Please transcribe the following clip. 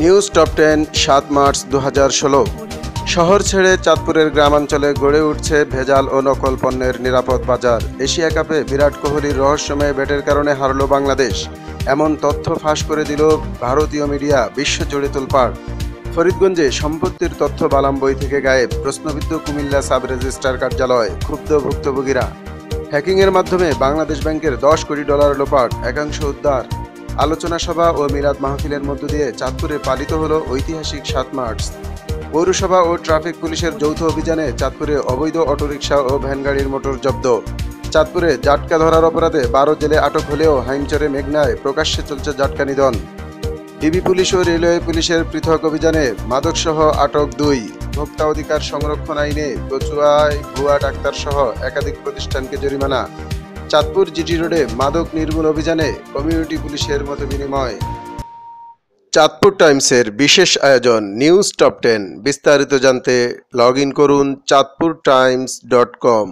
News top 10 7 March 2016। শহর ছেড়ে চাঁদপুরের গ্রামাঞ্চলে গড়ে উঠছে ভেজাল ও নকল পণ্যের নিরাপদ বাজার। এশিয়া কাপে বিরাট কোহলির রহস্যময় ব্যাটের কারণে হারল বাংলাদেশ, এমন তথ্য ফাঁস করে দিল ভারতীয় মিডিয়া। বিশ্বজুড়ে তোলপাড়। ফরিদগঞ্জে সম্পত্তির তথ্য বালাম বই থেকে গায়েব, প্রশ্নবিদ্ধ কুমিল্লা সাব রেজিস্ট্রার কার্যালয়, ক্ষুব্ধ ভুক্তভোগীরা। হ্যাকিংয়ের মাধ্যমে বাংলাদেশ ব্যাংকের $10 কোটি লোপাট, একাংশ উদ্ধার। আলোচনা সভা ও মিলাদ মাহফিলের মধ্য দিয়ে চাঁদপুরে পালিত হলো ঐতিহাসিক 7 মার্চ। পৌরসভা ও ট্রাফিক পুলিশের যৌথ অভিযানে চাঁদপুরে অবৈধ অটোরিকশা ও ভ্যানগাড়ির মোটর জব্দ। চাঁদপুরে জাটকা ধরার অপরাধে 12 জেলে আটক হলেও হাইমচরে মেঘনায় প্রকাশ্যে চলছে জাটকা নিধন। ডিবি পুলিশ ও রেলওয়ে পুলিশের পৃথক অভিযানে মাদকসহ আটক 2। ভোক্তা অধিকার সংরক্ষণ আইনে কচুয়ায় ভুয়া ডাক্তারসহ একাধিক প্রতিষ্ঠানকে জরিমানা। চাঁদপুর জিটি রোডে মাদক নির্মূল অভিযানে কমিউনিটি পুলিশের মতবিনিময়। চাঁদপুর টাইমসের বিশেষ আয়োজন নিউজ টপ 10। বিস্তারিত জানতে লগ ইন করুন চাঁদপুরটাইমস.com।